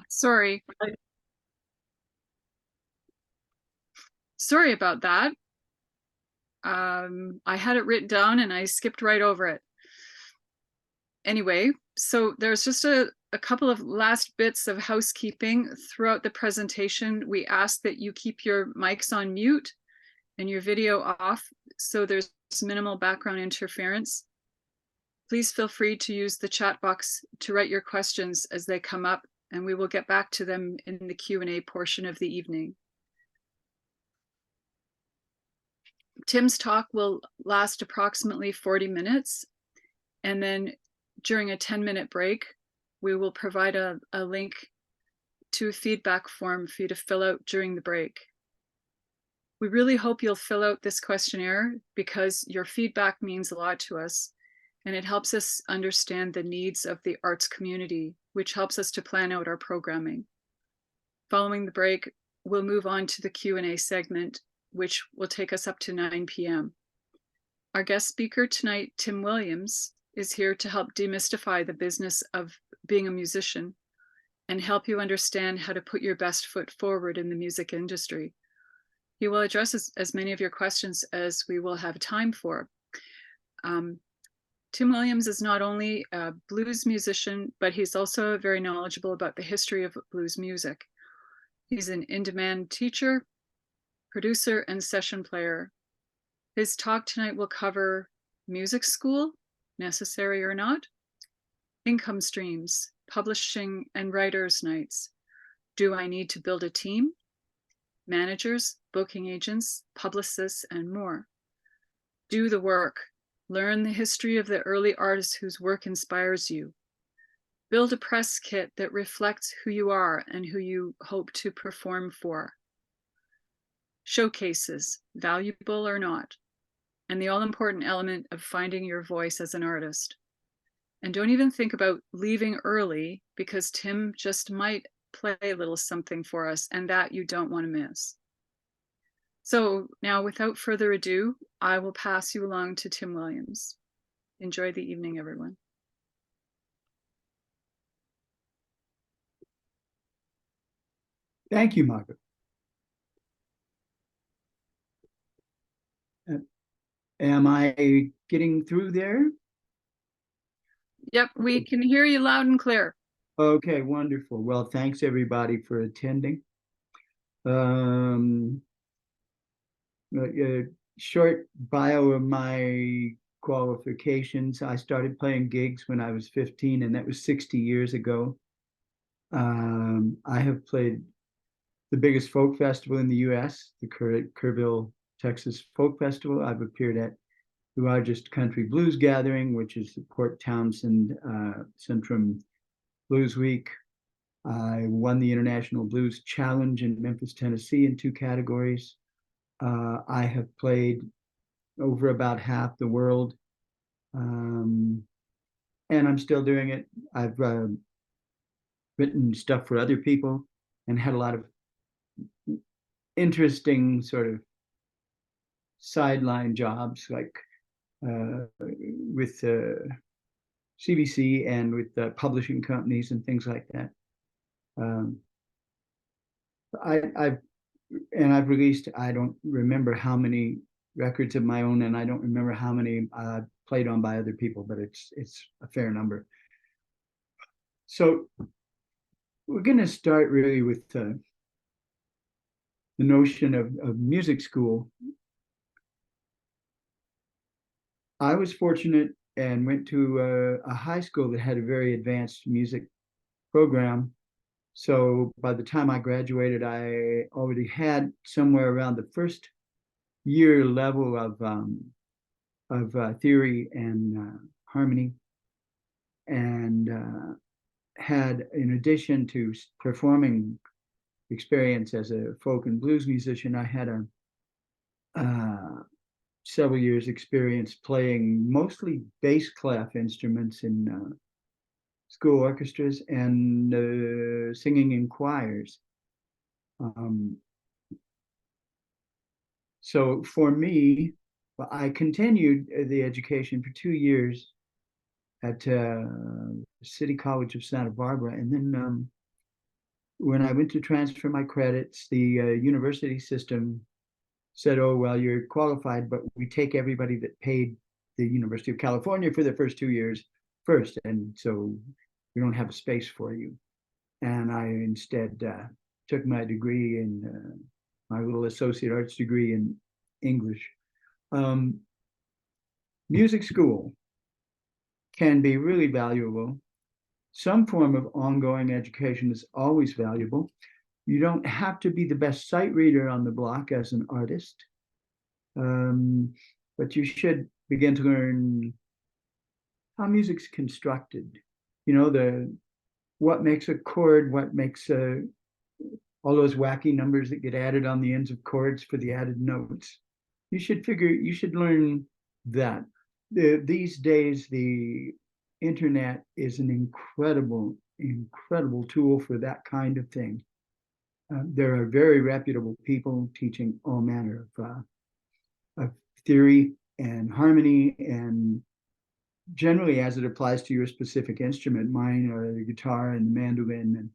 Sorry. Sorry about that. I had it written down and I skipped right over it. Anyway, so there's just a couple of last bits of housekeeping throughout the presentation. We ask that you keep your mics on mute and your video off so there's minimal background interference. Please feel free to use the chat box to write your questions as they come up, and we will get back to them in the Q&A portion of the evening. Tim's talk will last approximately 40 minutes, and then during a 10-minute break, we will provide a link to a feedback form for you to fill out during the break. We really hope you'll fill out this questionnaire because your feedback means a lot to us, and it helps us understand the needs of the arts community, which helps us to plan out our programming. Following the break, we'll move on to the Q&A segment, which will take us up to 9 p.m. Our guest speaker tonight, Tim Williams, is here to help demystify the business of being a musician and help you understand how to put your best foot forward in the music industry. He will address as many of your questions as we will have time for. Tim Williams is not only a blues musician, but he's also very knowledgeable about the history of blues music. He's an in-demand teacher, producer, and session player. His talk tonight will cover music school, necessary or not, income streams, publishing and writers' nights. Do I need to build a team? Managers, booking agents, publicists, and more. Do the work. Learn the history of the early artists whose work inspires you. Build a press kit that reflects who you are and who you hope to perform for. Showcases, valuable or not, and the all-important element of finding your voice as an artist. And don't even think about leaving early because Tim just might play a little something for us, and that you don't want to miss. So now, without further ado, I will pass you along to Tim Williams. Enjoy the evening, everyone. Thank you, Margaret. Am I getting through there? Yep, we can hear you loud and clear. Okay, wonderful. Well, thanks everybody for attending. A short bio of my qualifications. I started playing gigs when I was 15, and that was 60 years ago. I have played the biggest folk festival in the U.S., the Kerrville, Texas Folk Festival. I've appeared at the largest country blues gathering, which is the Port Townsend Centrum Blues Week. I won the International Blues Challenge in Memphis, Tennessee in 2 categories. I have played over about half the world, and I'm still doing it. I've written stuff for other people and had a lot of interesting sort of sideline jobs, like with CBC and with publishing companies and things like that. I've released, I don't remember how many records of my own, and I don't remember how many played on by other people, but it's a fair number. So we're going to start really with the notion of music school. I was fortunate and went to a high school that had a very advanced music program. So by the time I graduated, I already had somewhere around the first year level of theory and harmony, and had, in addition to performing experience as a folk and blues musician, I had several years experience playing mostly bass clef instruments in school orchestras and singing in choirs. So for me, I continued the education for 2 years at City College of Santa Barbara, and then when I went to transfer my credits, the university system said, "Oh, well, you're qualified, but we take everybody that paid the University of California for the first 2 years first, and so we don't have a space for you." And I instead took my degree in my little associate arts degree in English. Um, Music school can be really valuable. Some form of ongoing education is always valuable. You don't have to be the best sight reader on the block as an artist, but you should begin to learn how music's constructed. You know, the what makes a chord, what makes all those wacky numbers that get added on the ends of chords for the added notes. You should learn that. These days, the internet is an incredible tool for that kind of thing. There are very reputable people teaching all manner of theory and harmony, and generally as it applies to your specific instrument. Mine are the guitar and the mandolin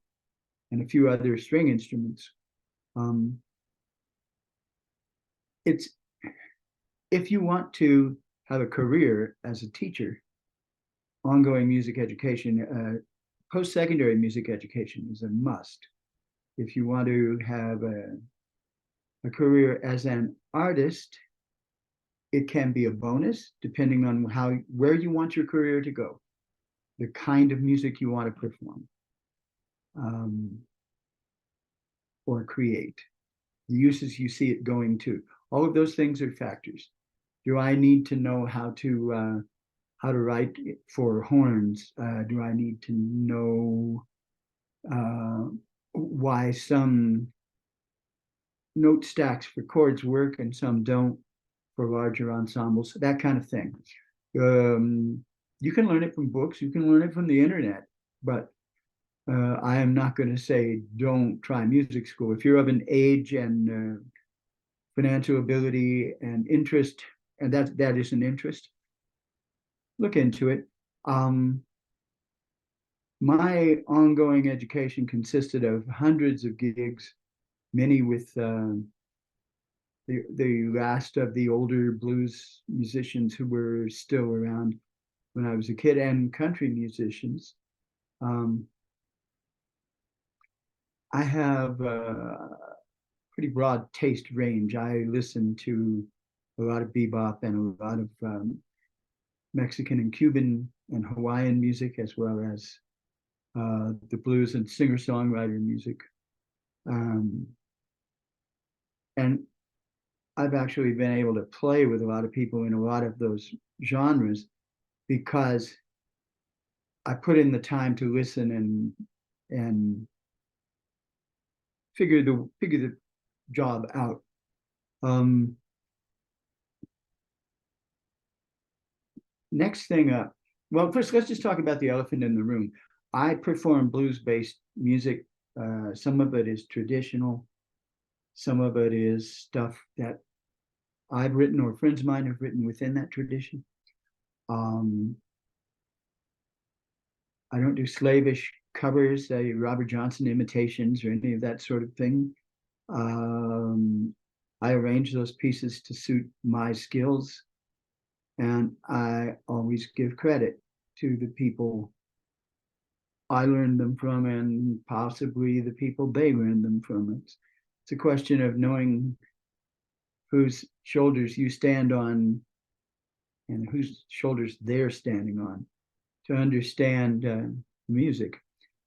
and a few other string instruments. It's if you want to have a career as a teacher, ongoing music education, post-secondary music education is a must. If you want to have a career as an artist, it can be a bonus depending on where you want your career to go, the kind of music you want to perform or create, the uses you see it going to. All of those things are factors. Do I need to know how to write for horns? Do I need to know why some note stacks for chords work and some don't for larger ensembles? That kind of thing. You can learn it from books, you can learn it from the internet, but I am not going to say don't try music school. If you're of an age and financial ability and interest, and that is an interest, look into it. My ongoing education consisted of hundreds of gigs, many with the last of the older blues musicians who were still around when I was a kid, and country musicians. I have a pretty broad taste range. I listen to a lot of bebop and a lot of Mexican and Cuban and Hawaiian music, as well as the blues and singer-songwriter music. And I've actually been able to play with a lot of people in a lot of those genres because I put in the time to listen and figure the job out. Next thing up, well, first let's just talk about the elephant in the room. I perform blues-based music. Some of it is traditional. Some of it is stuff that I've written or friends of mine have written within that tradition. I don't do slavish covers, Robert Johnson imitations or any of that sort of thing. I arrange those pieces to suit my skills, and I always give credit to the people I learned them from and possibly the people they learned them from. It's a question of knowing whose shoulders you stand on and whose shoulders they're standing on to understand music.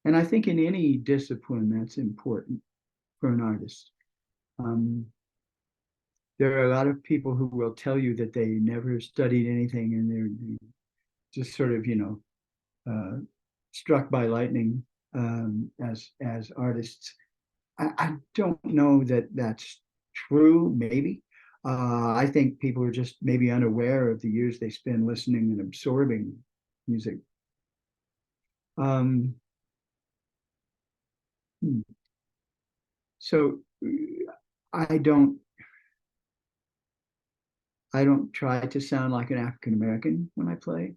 And I think in any discipline that's important for an artist. There are a lot of people who will tell you that they never studied anything and they're just sort of, struck by lightning as artists. I don't know that that's true, maybe. I think people are just maybe unaware of the years they spend listening and absorbing music. So I don't try to sound like an African American when I play.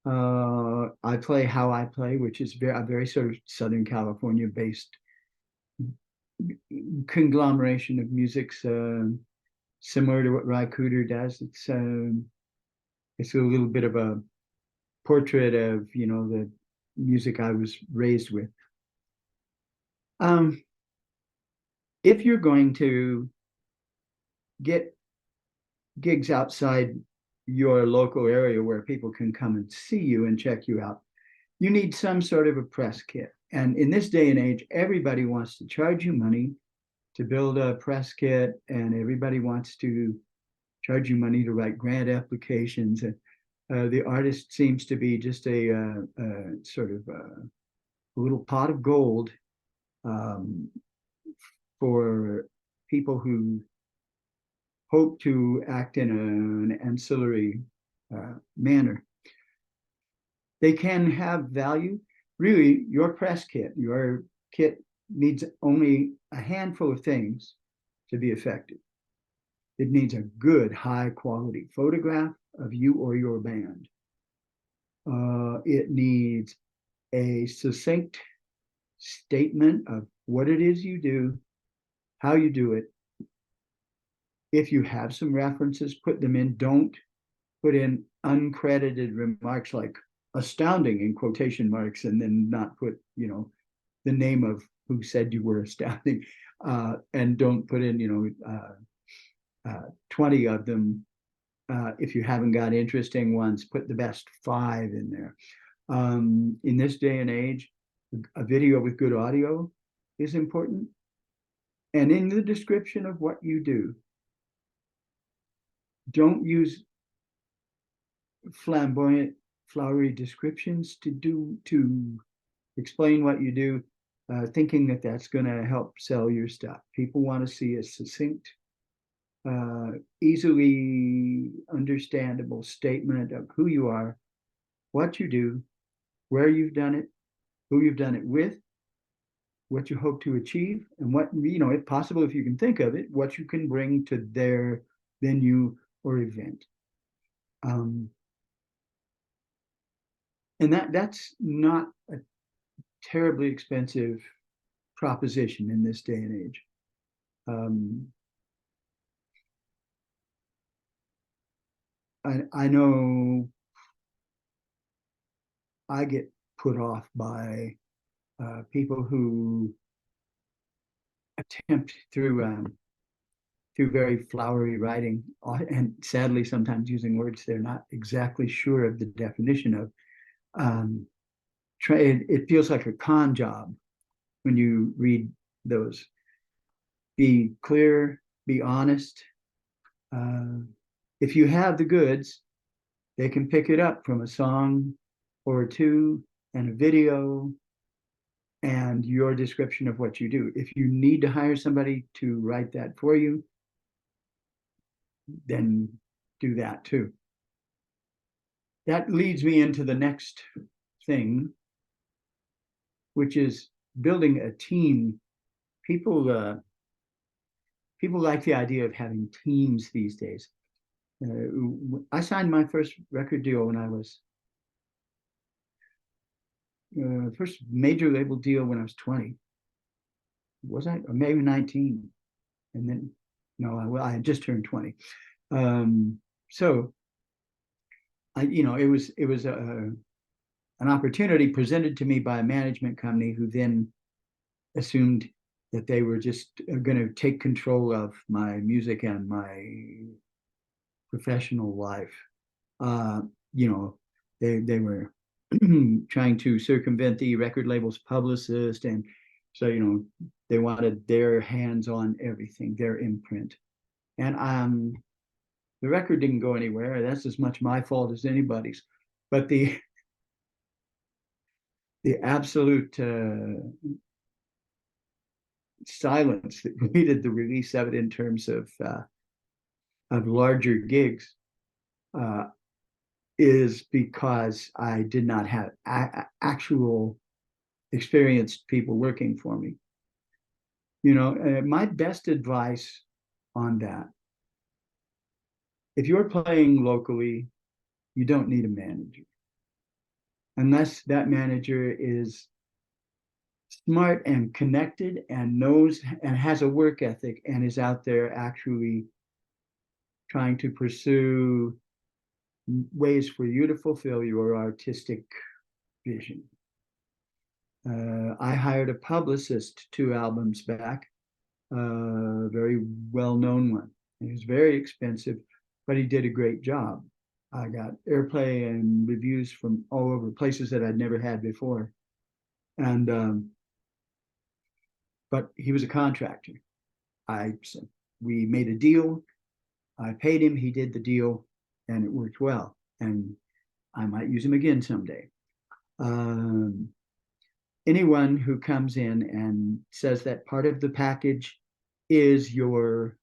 I play how I play, which is a very sort of Southern California based conglomeration of music's similar to what Ry Cooder does. It's a little bit of a portrait of, you know, the music I was raised with. If you're going to get gigs outside your local area where people can come and see you and check you out, you need some sort of a press kit. And in this day and age, everybody wants to charge you money to build a press kit, and everybody wants to charge you money to write grant applications. And the artist seems to be just a sort of a little pot of gold for people who hope to act in an ancillary manner. They can have value. Really, your press kit, your kit needs only a handful of things to be effective. It needs a good, high quality photograph of you or your band. It needs a succinct statement of what it is you do, how you do it. If you have some references, put them in. Don't put in uncredited remarks like astounding in quotation marks and then not put, you know, the name of who said you were astounding. And don't put in, you know, 20 of them. If you haven't got interesting ones, put the best 5 in there. In this day and age, a video with good audio is important. And in the description of what you do, don't use flamboyant, flowery descriptions to explain what you do, thinking that that's going to help sell your stuff. People want to see a succinct, easily understandable statement of who you are, what you do, where you've done it, who you've done it with, what you hope to achieve, and what, you know, if possible, if you can think of it, what you can bring to their venue or event. And that's not a terribly expensive proposition in this day and age. I know I get put off by people who attempt through very flowery writing, and sadly sometimes using words they're not exactly sure of the definition of. It feels like a con job when you read those. Be clear, be honest. If you have the goods, they can pick it up from a song or two and a video and your description of what you do. If you need to hire somebody to write that for you, then do that too. That leads me into the next thing, which is building a team. People like the idea of having teams these days. I signed my first record deal when I was first major label deal when I was 20. Was I? Or maybe 19. And then, no, I had just turned 20. So it was an opportunity presented to me by a management company who then assumed that they were just going to take control of my music and my professional life. They were trying to circumvent the record label's publicist, and so they wanted their hands on everything, their imprint. And the record didn't go anywhere. That's as much my fault as anybody's. But the absolute silence that greeted the release of it in terms of larger gigs is because I did not have actual experienced people working for me. My best advice on that: if you're playing locally, you don't need a manager, unless that manager is smart and connected and knows and has a work ethic and is out there actually trying to pursue ways for you to fulfill your artistic vision. I hired a publicist 2 albums back, a very well-known one. He was very expensive, but he did a great job. I got airplay and reviews from all over places that I'd never had before. And but he was a contractor. We made a deal. I paid him. He did the deal, and it worked well. And I might use him again someday. Anyone who comes in and says that part of the package is your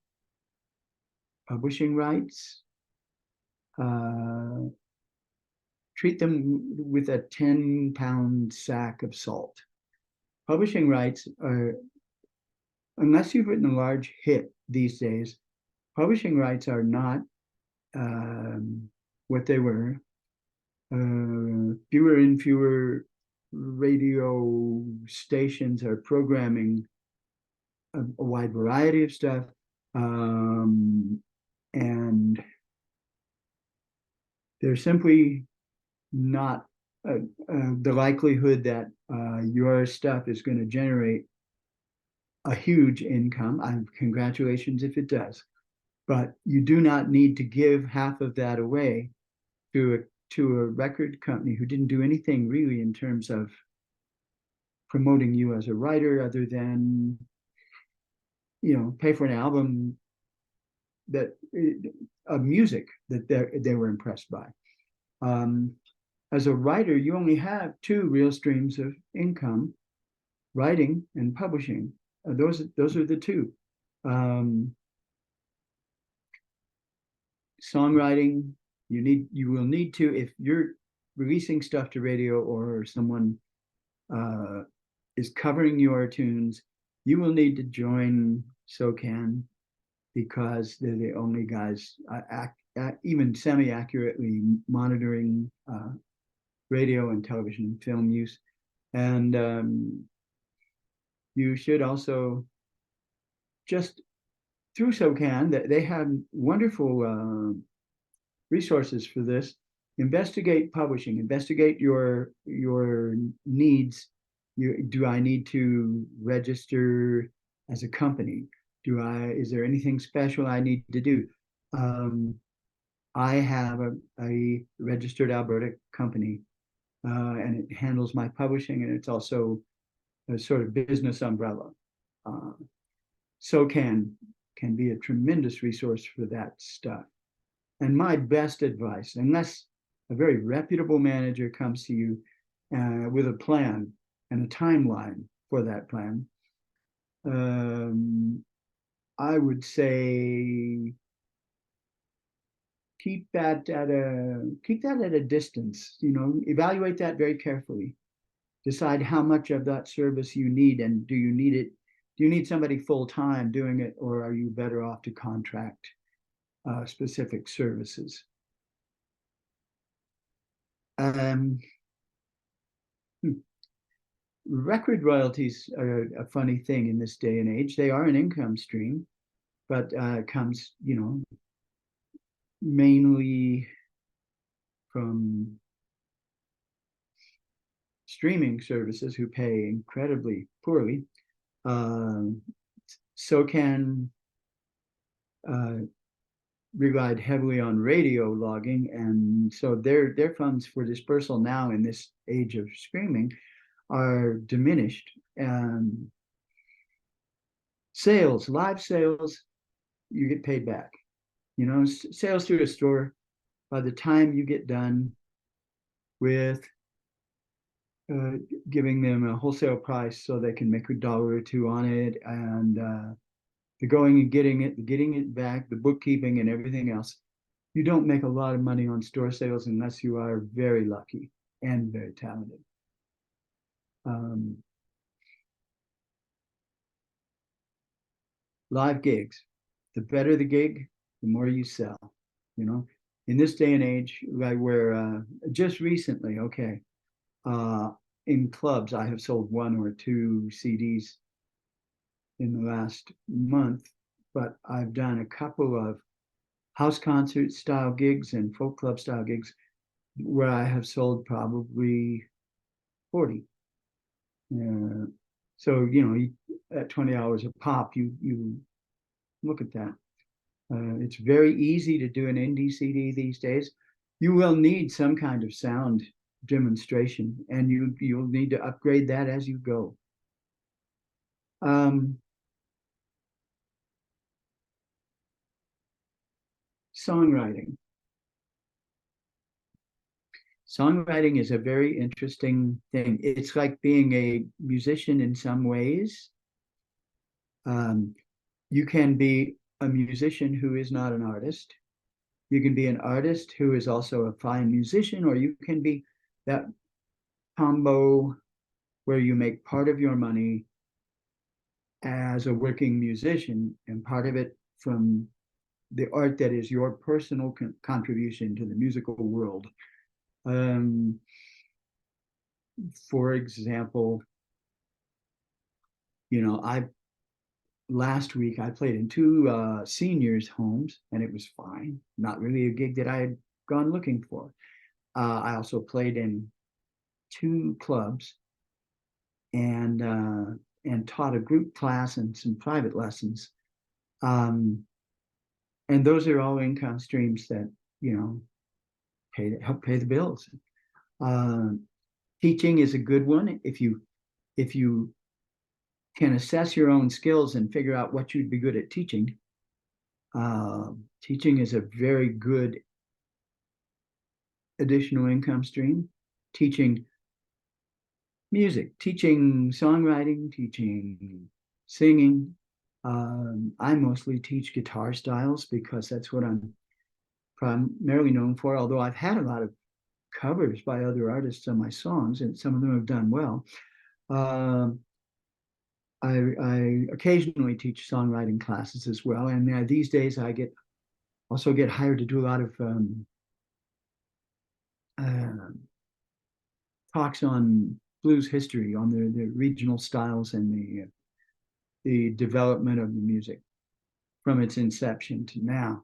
publishing rights, treat them with a 10-pound sack of salt. Publishing rights are, unless you've written a large hit these days, publishing rights are not what they were. Fewer and fewer radio stations are programming a wide variety of stuff. And there's simply not the likelihood that your stuff is going to generate a huge income. Congratulations if it does. But you do not need to give half of that away to a record company who didn't do anything really in terms of promoting you as a writer other than, pay for an album of music that they were impressed by. As a writer, you only have 2 real streams of income: writing and publishing. Those are the 2. Songwriting, you will need to, if you're releasing stuff to radio or someone is covering your tunes, you will need to join SOCAN, because they're the only guys even semi-accurately monitoring radio and television and film use. And you should also, just through SOCAN, that they have wonderful resources for this. Investigate publishing, investigate your needs. Do I need to register as a company? Is there anything special I need to do? I have a registered Alberta company, and it handles my publishing, and it's also a sort of business umbrella. SOCAN can be a tremendous resource for that stuff. And my best advice, unless a very reputable manager comes to you with a plan and a timeline for that plan, I would say keep that at a distance. Evaluate that very carefully. Decide how much of that service you need, and do you need it? Do you need somebody full-time doing it, or are you better off to contract specific services? Record royalties are a funny thing in this day and age. They are an income stream, but comes, mainly from streaming services who pay incredibly poorly. SOCAN relied heavily on radio logging, and so their funds for dispersal now in this age of streaming are diminished. And live sales, you get paid back. Sales through a store, by the time you get done with giving them a wholesale price so they can make $1 or $2 on it, and the going and getting it back, the bookkeeping and everything else, you don't make a lot of money on store sales unless you are very lucky and very talented. Live gigs, the better the gig, the more you sell. In this day and age, like where just recently, in clubs. I have sold 1 or 2 CDs in the last month, but I've done a couple of house concert style gigs and folk club style gigs where I have sold probably 40. So, at $20 a pop, you look at that. It's very easy to do an indie CD these days. You will need some kind of sound demonstration, and you'll need to upgrade that as you go. Songwriting. Songwriting is a very interesting thing. It's like being a musician in some ways. You can be a musician who is not an artist. You can be an artist who is also a fine musician, or you can be that combo where you make part of your money as a working musician and part of it from the art that is your personal contribution to the musical world. For example, last week I played in 2 seniors' homes, and it was fine. Not really a gig that I had gone looking for. I also played in 2 clubs and taught a group class and some private lessons. And those are all income streams that help pay the bills. Teaching is a good one. If you can assess your own skills and figure out what you'd be good at teaching, teaching is a very good additional income stream. Teaching music, teaching songwriting, teaching singing. I mostly teach guitar styles because that's what I'm primarily known for, although I've had a lot of covers by other artists on my songs, and some of them have done well. I occasionally teach songwriting classes as well, and these days I also get hired to do a lot of talks on blues history, on the regional styles and the development of the music from its inception to now.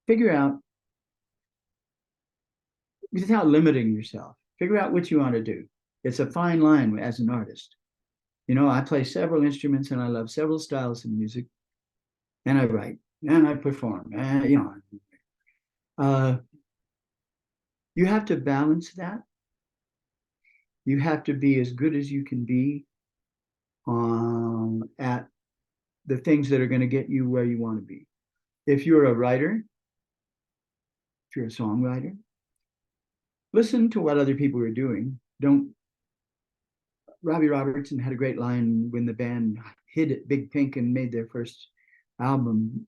Figure out, without limiting yourself, figure out what you want to do. It's a fine line as an artist. I play several instruments and I love several styles of music, and I write and I perform. You have to balance that. You have to be as good as you can be at the things that are going to get you where you want to be. If you're a writer, if you're a songwriter, listen to what other people are doing. Robbie Robertson had a great line when the band hid at Big Pink and made their first album.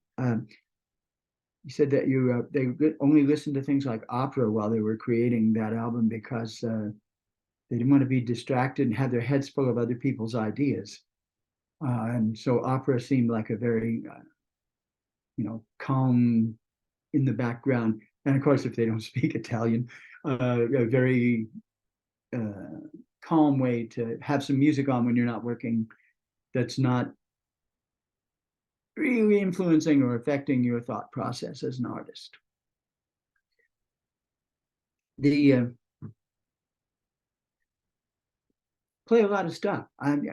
He said that they only listened to things like opera while they were creating that album because they didn't want to be distracted and have their heads full of other people's ideas. And so opera seemed like a very, calm in the background. And of course, if they don't speak Italian, a very calm way to have some music on when you're not working that's not really influencing or affecting your thought process as an artist. Play a lot of stuff. I'm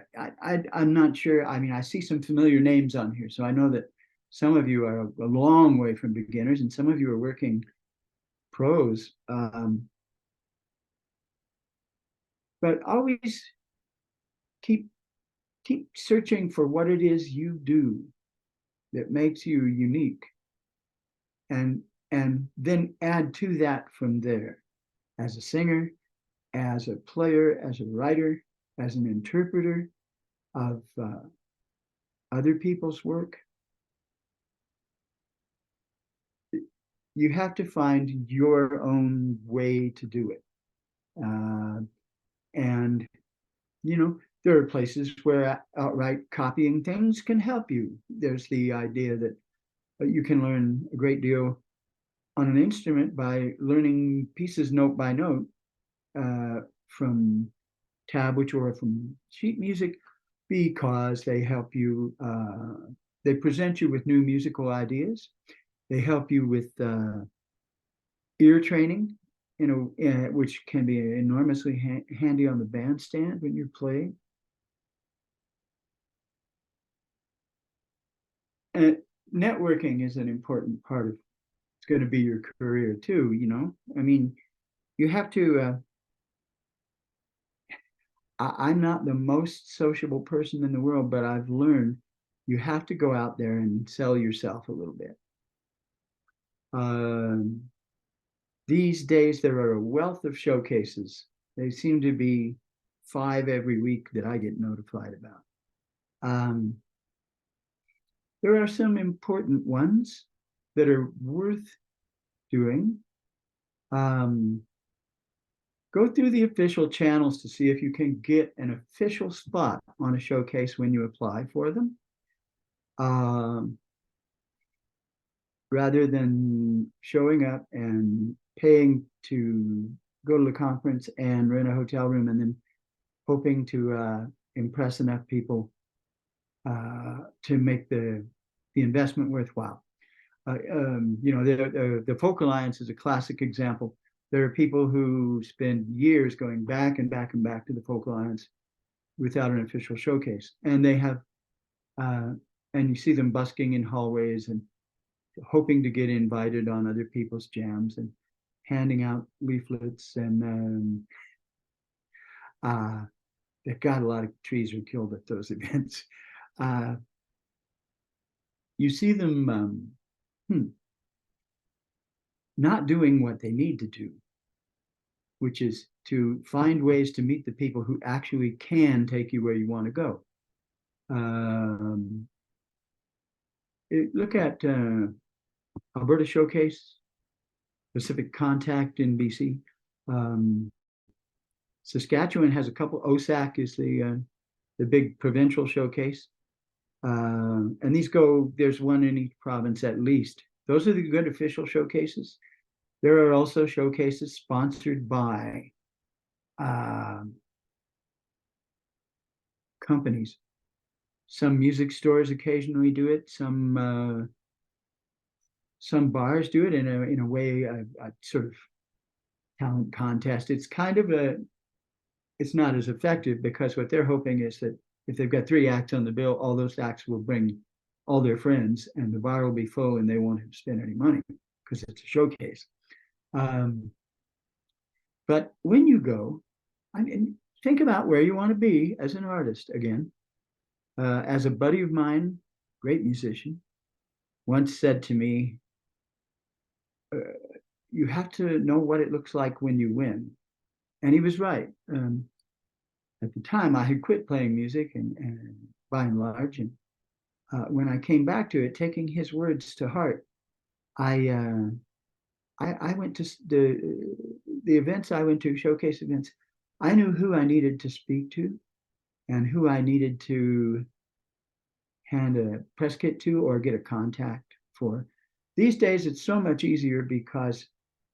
not sure. I mean, I see some familiar names on here, so I know that some of you are a long way from beginners, and some of you are working pros. But always keep searching for what it is you do that makes you unique, and then add to that from there, as a singer, as a player, as a writer, as an interpreter of other people's work. You have to find your own way to do it. And there are places where outright copying things can help you. There's the idea that you can learn a great deal on an instrument by learning pieces note by note from tablature or from sheet music, because they help you, they present you with new musical ideas. They help you with ear training, which can be enormously handy on the bandstand when you're playing. And networking is an important part of it's going to be your career too. I mean, you have to. I'm not the most sociable person in the world, but I've learned you have to go out there and sell yourself a little bit. These days, there are a wealth of showcases. They seem to be 5 every week that I get notified about. There are some important ones that are worth doing. Go through the official channels to see if you can get an official spot on a showcase when you apply for them. Rather than showing up and paying to go to the conference and rent a hotel room and then hoping to impress enough people to make the investment worthwhile. The Folk Alliance is a classic example. There are people who spend years going back and back and back to the Folk Alliance without an official showcase. And they have, and you see them busking in hallways and hoping to get invited on other people's jams and handing out leaflets. And they've got a lot of trees were killed at those events. You see them not doing what they need to do, which is to find ways to meet the people who actually can take you where you want to go. Look at Alberta Showcase, Pacific Contact in BC. Saskatchewan has a couple. OSAC is the big provincial showcase. And these there's one in each province at least. Those are the good official showcases. There are also showcases sponsored by companies. Some music stores occasionally do it. Some bars do it in a way, a sort of talent contest. It's kind of it's not as effective because what they're hoping is that if they've got 3 acts on the bill, all those acts will bring all their friends and the bar will be full and they won't have to spend any money because it's a showcase. But when you go, I mean, think about where you want to be as an artist again. As a buddy of mine, great musician, once said to me, you have to know what it looks like when you win. And he was right. At the time, I had quit playing music and by and large. And when I came back to it, taking his words to heart, I went to the events I went to, showcase events. I knew who I needed to speak to and who I needed to hand a press kit to or get a contact for. These days, it's so much easier because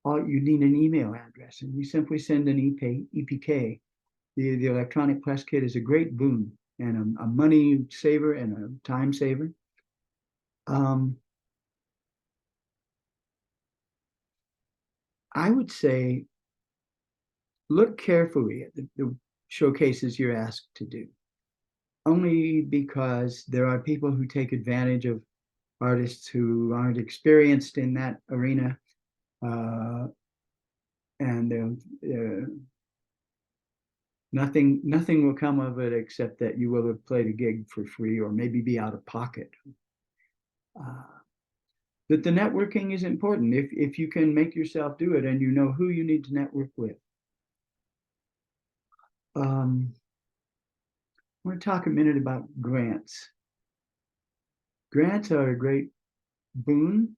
you need an email address and you simply send an EPK. The electronic press kit is a great boon and a money saver and a time saver. I would say look carefully at the showcases you're asked to do, only because there are people who take advantage of artists who aren't experienced in that arena, and nothing will come of it except that you will have played a gig for free or maybe be out of pocket. That the networking is important if you can make yourself do it and you know who you need to network with. I want to talk a minute about grants. Grants are a great boon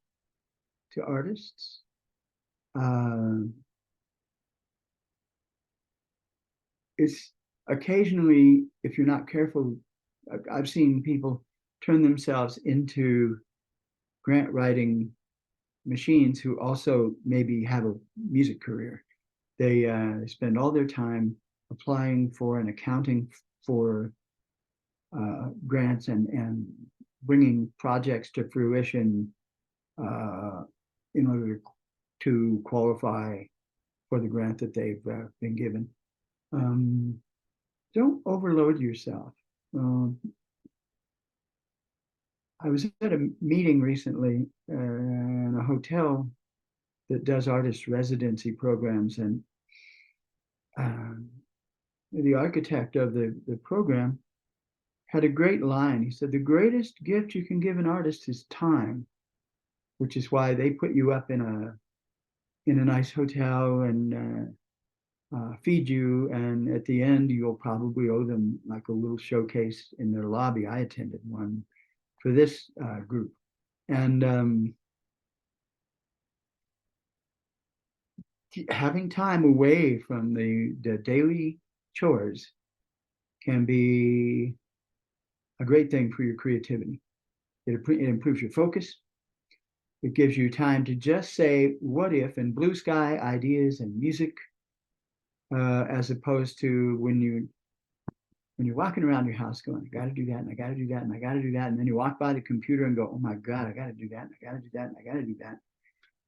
to artists. It's occasionally, if you're not careful, I've seen people turn themselves into grant writing machines who also maybe have a music career. They spend all their time applying for and accounting for grants and bringing projects to fruition in order to qualify for the grant that they've been given. Don't overload yourself. I was at a meeting recently in a hotel that does artist residency programs, and the architect of the program had a great line. He said, the greatest gift you can give an artist is time, which is why they put you up in a nice hotel and feed you, and at the end you'll probably owe them like a little showcase in their lobby. I attended one for this group, and having time away from the daily chores can be a great thing for your creativity. It improves your focus. It gives you time to just say what if and blue sky ideas and music, as opposed to when you're walking around your house going, I got to do that, and I got to do that, and I got to do that, and then you walk by the computer and go, oh my God, I got to do that, and I got to do that, and I got to do that,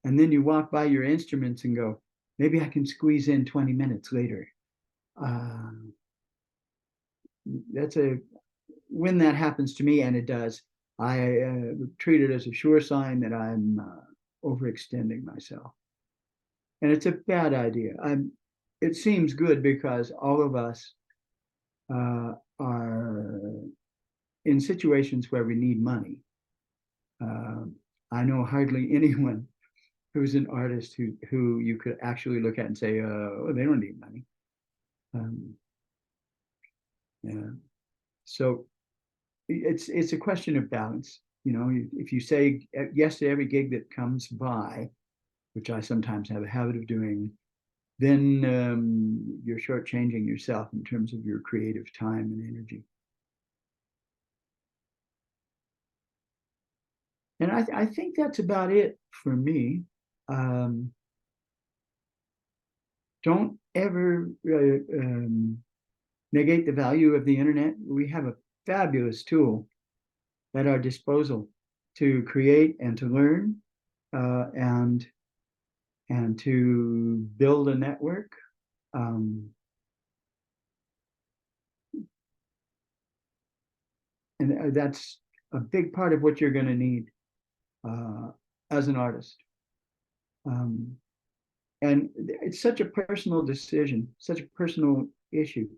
and then you walk by your instruments and go, maybe I can squeeze in 20 minutes later. When that happens to me, and it does, I treat it as a sure sign that I'm overextending myself, and it's a bad idea. It seems good because all of us are in situations where we need money. I know hardly anyone who's an artist who you could actually look at and say, oh, they don't need money. Yeah. So it's a question of balance. You know, if you say yes to every gig that comes by, which I sometimes have a habit of doing, then you're shortchanging yourself in terms of your creative time and energy. And I think that's about it for me. Don't ever negate the value of the internet. We have a fabulous tool at our disposal to create and to learn and to build a network. And that's a big part of what you're going to need as an artist. And it's such a personal decision, such a personal issue.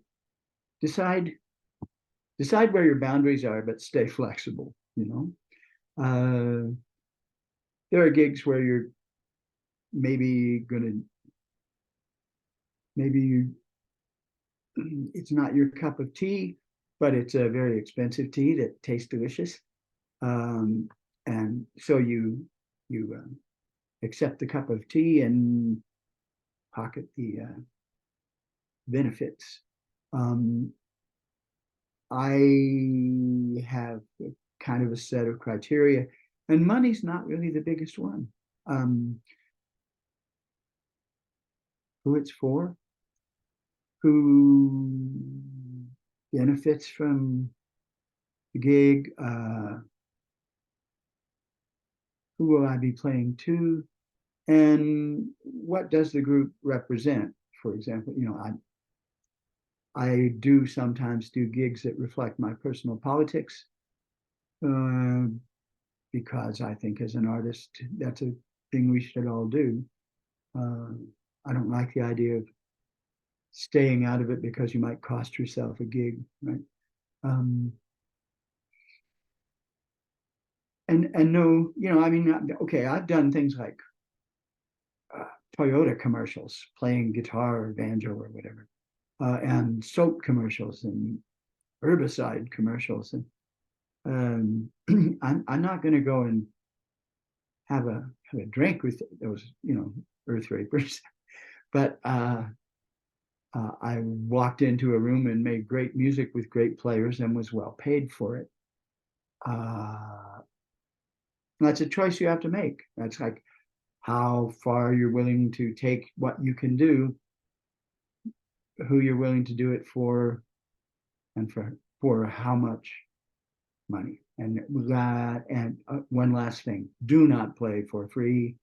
Decide where your boundaries are, but stay flexible, you know. There are gigs where you're maybe it's not your cup of tea, but it's a very expensive tea that tastes delicious. And so you accept the cup of tea and pocket the benefits. I have kind of a set of criteria, and money's not really the biggest one. Who it's for, who benefits from the gig, who will I be playing to, and what does the group represent? For example, you know, I do sometimes do gigs that reflect my personal politics, because I think as an artist, that's a thing we should all do. I don't like the idea of staying out of it because you might cost yourself a gig, right? And no, you know, I mean, okay, I've done things like Toyota commercials, playing guitar or banjo or whatever, and soap commercials and herbicide commercials, and I'm not going to go and have a drink with those, you know, earth rapers, but I walked into a room and made great music with great players and was well paid for it. That's a choice you have to make. That's like, how far you're willing to take what you can do, who you're willing to do it for, and for how much money. And that, and one last thing, do not play for free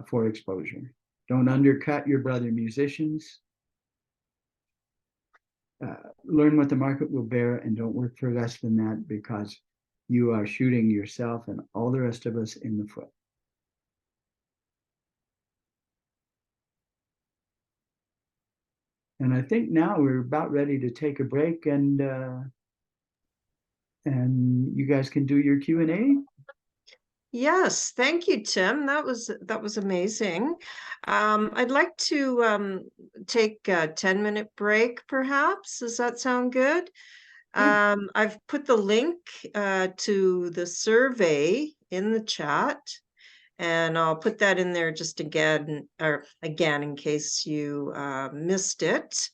for exposure. Don't undercut your brother musicians. Learn what the market will bear and don't work for less than that, because you are shooting yourself and all the rest of us in the foot. And I think now we're about ready to take a break, and you guys can do your Q&A. Yes, thank you, Tim. That was amazing. I'd like to take a 10-minute break, perhaps. Does that sound good? I've put the link to the survey in the chat, and I'll put that in there just again in case you missed it.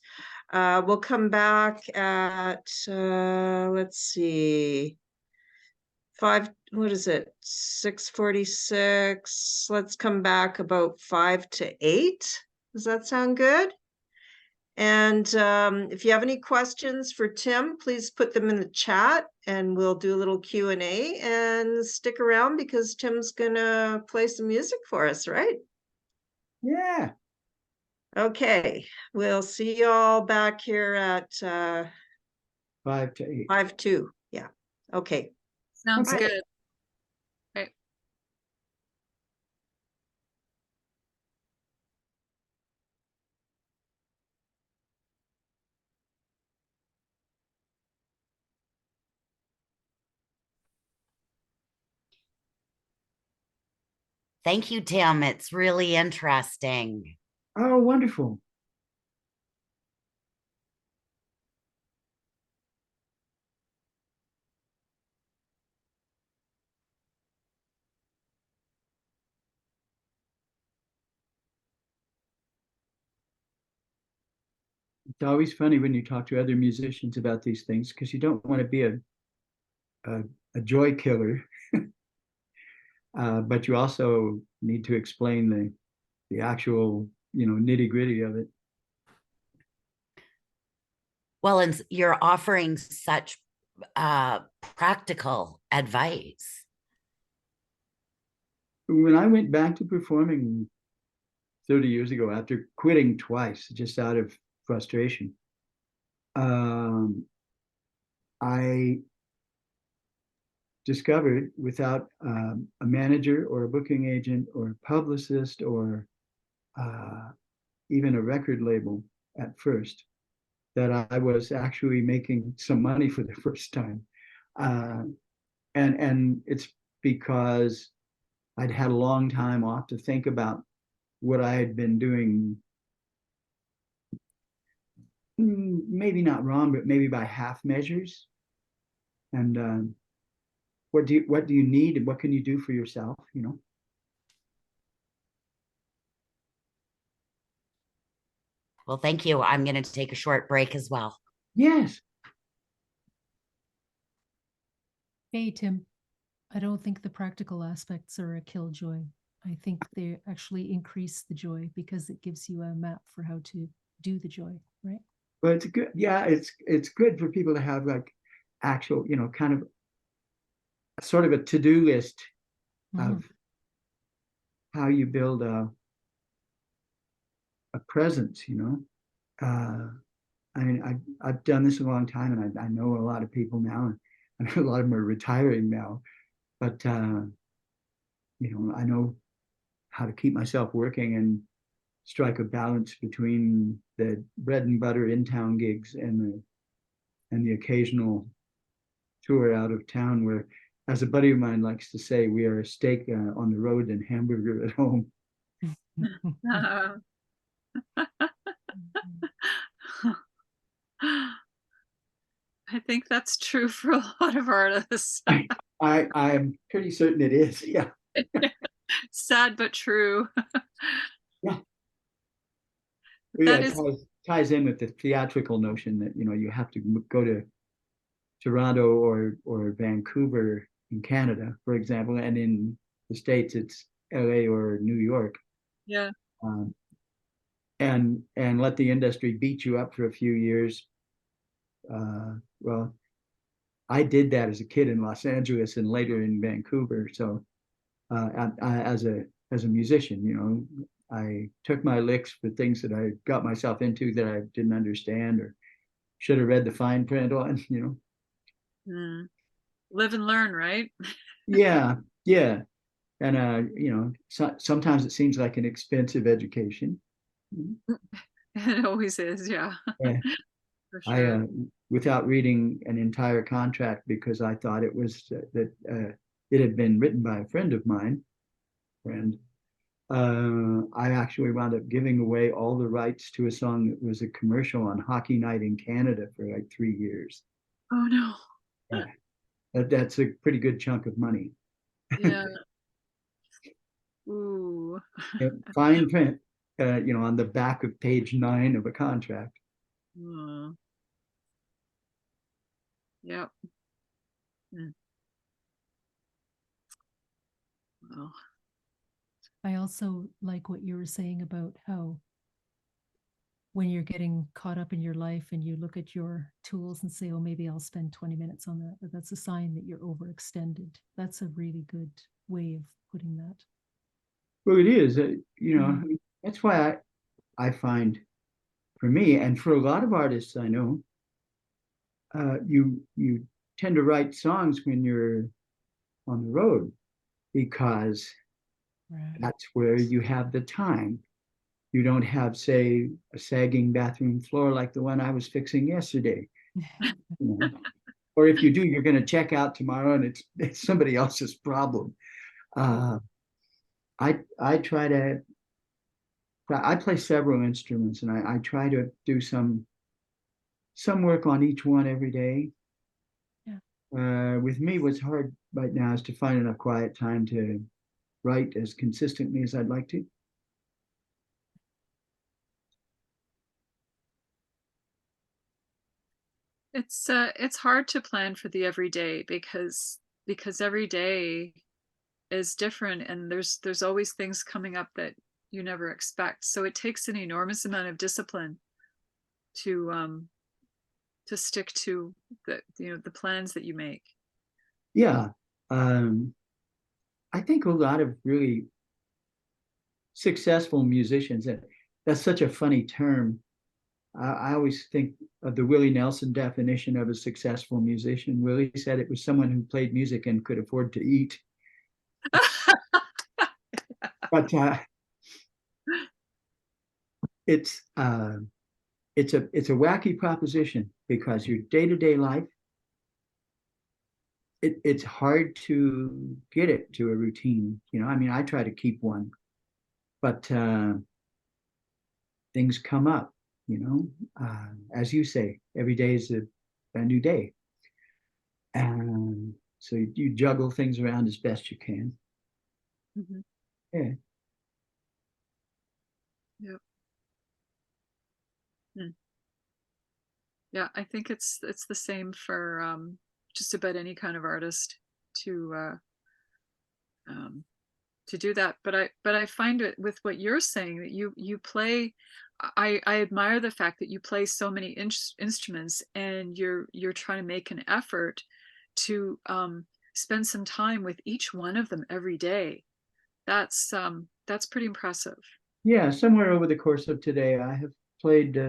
We'll come back at let's see, 6:46. Let's come back about 5 to 8. Does that sound good? And if you have any questions for Tim, please put them in the chat and we'll do a little Q&A, and stick around because Tim's gonna play some music for us, right? Yeah. Okay, we'll see y'all back here at 5 to 8. 5-2. Yeah. Okay. Sounds Bye. good. Okay. Thank you, Tim. It's really interesting. Oh, wonderful. It's always funny when you talk to other musicians about these things, because you don't want to be a joy killer, but you also need to explain the actual, nitty gritty of it. Well, and you're offering such practical advice. When I went back to performing 30 years ago, after quitting twice, just out of frustration, I discovered, without a manager or a booking agent or a publicist or even a record label at first, that I was actually making some money for the first time. And it's because I'd had a long time off to think about what I had been doing, maybe not wrong, but maybe by half measures. And what do you need, and what can you do for yourself, Well, thank you. I'm going to take a short break as well. Yes. Hey, Tim, I don't think the practical aspects are a killjoy. I think they actually increase the joy, because it gives you a map for how to do the joy, right? But it's good. Yeah, it's good for people to have like actual, kind of sort of a to-do list of how you build a presence, I mean, I've done this a long time, and I know a lot of people now, and a lot of them are retiring now, but I know how to keep myself working and strike a balance between the bread and butter in-town gigs and the occasional tour out of town, where, as a buddy of mine likes to say, we are a steak on the road and hamburger at home. I think that's true for a lot of artists. I am pretty certain it is. Yeah. Sad but true. Yeah. That It ties in with the theatrical notion that you have to go to Toronto or Vancouver in Canada, for example, and in the States it's LA or New York, Yeah. and let the industry beat you up for a few years. Well, I did that as a kid in Los Angeles and later in Vancouver. So as a musician, you know, I took my licks for things that I got myself into that I didn't understand or should have read the fine print on, you know. Mm. Live and learn, right? Yeah, yeah. And you know, sometimes it seems like an expensive education. It always is, yeah. Yeah. For I sure. without reading an entire contract because I thought it was that it had been written by a friend of mine, friend. I actually wound up giving away all the rights to a song that was a commercial on Hockey Night in Canada for like 3 years. Oh no. Yeah, that's a pretty good chunk of money. Yeah. Ooh. Fine print, you know, on the back of page 9 of a contract. Mm. Yep. Mm. Well, I also like what you were saying about how when you're getting caught up in your life and you look at your tools and say, oh, maybe I'll spend 20 minutes on that, but that's a sign that you're overextended. That's a really good way of putting that. Well, it is, you know, that's why I find for me and for a lot of artists I know, you tend to write songs when you're on the road because Right. that's where you have the time. You don't have, say, a sagging bathroom floor like the one I was fixing yesterday. You know? Or if you do, you're going to check out tomorrow and it's somebody else's problem. I try to, I play several instruments and I try to do some work on each one every day. Yeah. With me, what's hard right now is to find enough quiet time to write as consistently as I'd like to. It's hard to plan for the everyday because every day is different and there's always things coming up that you never expect. So it takes an enormous amount of discipline to stick to the plans that you make. Yeah. I think a lot of really successful musicians, and that's such a funny term. I always think of the Willie Nelson definition of a successful musician. Willie said it was someone who played music and could afford to eat. But it's a wacky proposition because your day-to-day life, it's hard to get it to a routine. You know, I mean, I try to keep one, but things come up. You know, as you say, every day is a new day, and so you juggle things around as best you can. Mm-hmm. Yeah. Yep. Yeah, I think it's the same for just about any kind of artist to do that. But I find it with what you're saying that you play. I admire the fact that you play so many instruments and you're trying to make an effort to spend some time with each one of them every day. That's pretty impressive. Yeah, somewhere over the course of today, I have played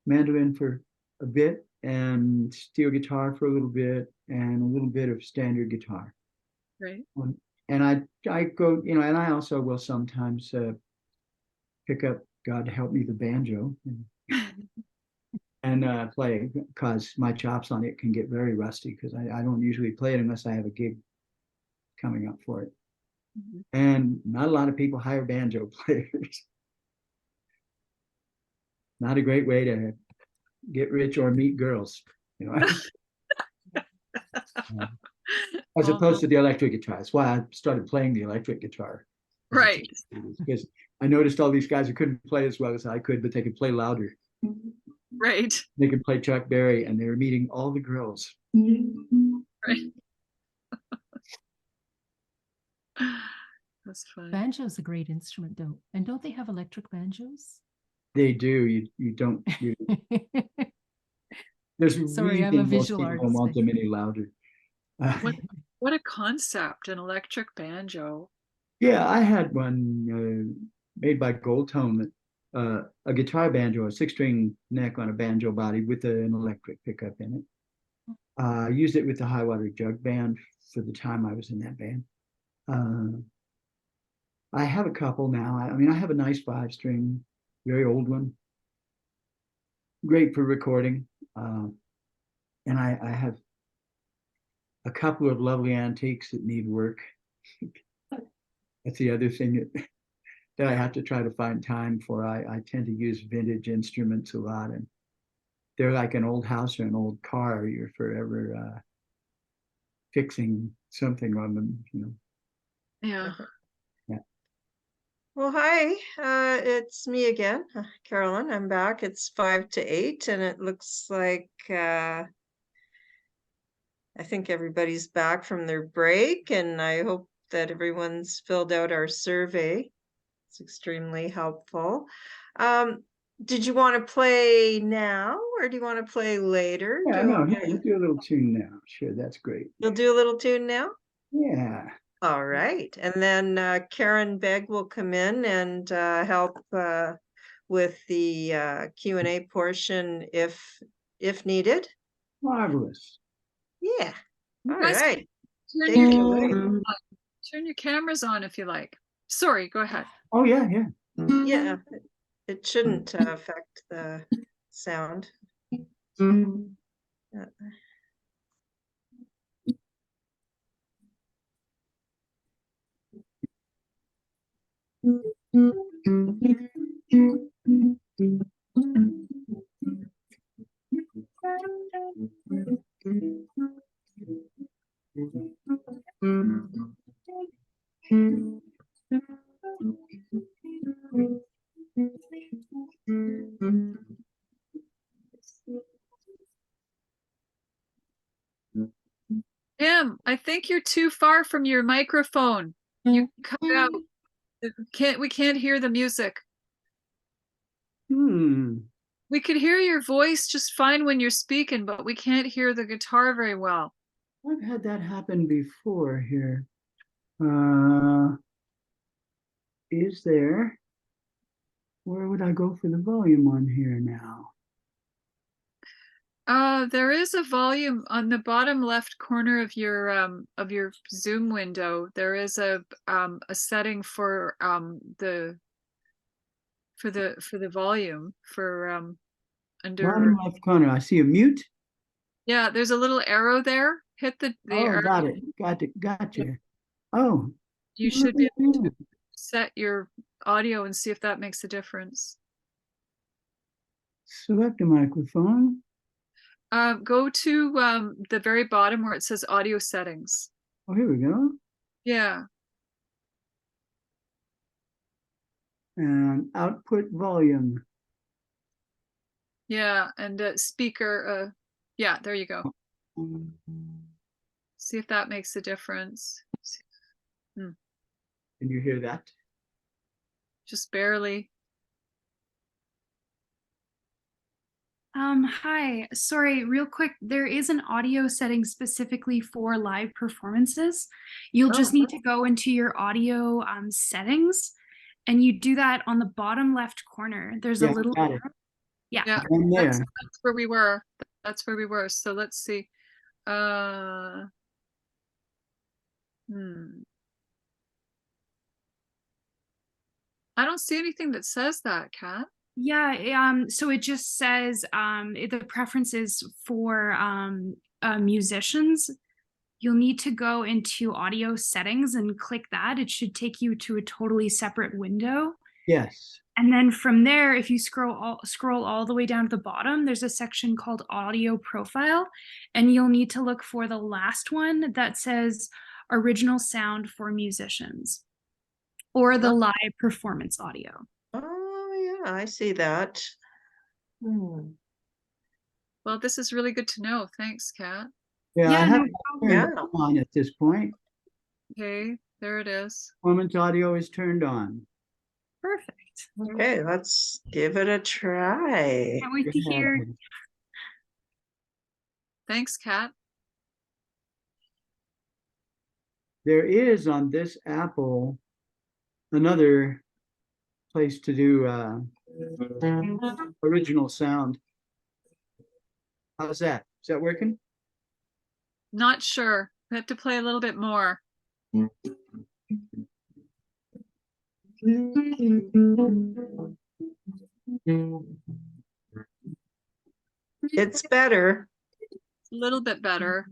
mandorin for a bit and steel guitar for a little bit and a little bit of standard guitar. Right. And I go, you know, and I also will sometimes pick up, God help me, the banjo and play because my chops on it can get very rusty because I don't usually play it unless I have a gig coming up for it. Mm-hmm. And not a lot of people hire banjo players. Not a great way to get rich or meet girls, you know. As opposed to the electric guitar. That's why I started playing the electric guitar. Right. Because I noticed all these guys who couldn't play as well as I could, but they could play louder. Right. They could play Chuck Berry, and they were meeting all the girls. Right. That's fine. Banjo's a great instrument, though. And don't they have electric banjos? They do. You don't. There's a Sorry, I'm a reason most visual people don't artist. want them any louder. What a concept, an electric banjo. Yeah, I had one made by Gold Tone, a guitar banjo, a 6-string neck on a banjo body with an electric pickup in it. I used it with the High Water Jug Band for the time I was in that band. I have a couple now. I mean, I have a nice 5-string, very old one. Great for recording. And I have a couple of lovely antiques that need work. That's the other thing that I have to try to find time for. I tend to use vintage instruments a lot, and they're like an old house or an old car. You're forever fixing something on them, you know. Yeah. Well, hi, it's me again, Carolyn. I'm back. It's 5 to 8, and it looks like I think everybody's back from their break, and I hope that everyone's filled out our survey. It's extremely helpful. Did you want to play now, or do you want to play later? Yeah, no, here, let's do a little tune now. Sure, that's great. You'll do a little tune now? Yeah. All right. And then Karen Begg will come in and help with the Q&A portion if needed. Marvelous. Yeah. All Guys, right. Turn Take your, it away. turn your cameras on if you like. Sorry, go ahead. Oh, yeah, yeah. Yeah, it shouldn't affect the sound. Yeah. Tim, I think you're too far from your microphone. You cut out. We can't hear the music. We could hear your voice just fine when you're speaking, but we can't hear the guitar very well. I've had that happen before here. Is there? Where would I go for the volume on here now? There is a volume on the bottom left corner of your Zoom window. There is a setting for the volume for under. Bottom left corner. I see a mute. Yeah, there's a little arrow there. Hit the arrow. Got it. Gotcha. Oh. You should be able to set your audio and see if that makes a difference. Select a microphone. Go to the very bottom where it says audio settings. Oh, here we go. Yeah. And output volume. Yeah, and speaker. Yeah, there you go. See if that makes a difference. Can you hear that? Just barely. Hi, sorry, real quick, there is an audio setting specifically for live performances. You'll just need to go into your audio settings, and you do that on the bottom left corner. There's a little got it. Yeah, There. that's where we were. That's where we were. So let's see. I don't see anything that says that, Kat. Yeah, so it just says the preferences for musicians. You'll need to go into audio settings and click that. It should take you to a totally separate window. Yes. And then from there, if you scroll all the way down to the bottom, there's a section called audio profile, and you'll need to look for the last one that says original sound for musicians or the live performance audio. Oh, yeah, I see that. Well, this is really good to know. Thanks, Kat. Yeah, I have Yeah. on at this point. Okay, There it is. Performance audio is turned on. Perfect. Okay, let's give it a try. Can't wait to hear. Thanks, Kat. There is on this Apple another place to do original sound. How's that? Is that working? Not sure. We have to play a little bit more. It's better. A little bit better.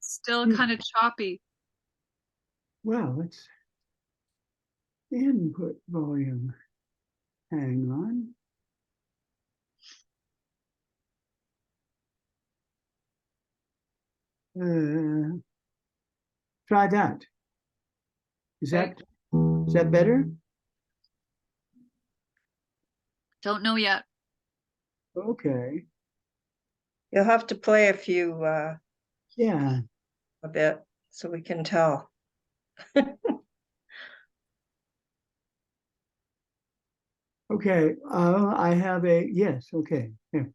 Still kind of choppy. Well, let's input volume. Hang on. Try that. Is that better? Don't know yet. Okay. You'll have to play a few Yeah. a bit so we can tell. Okay. I have a yes. Okay. Here.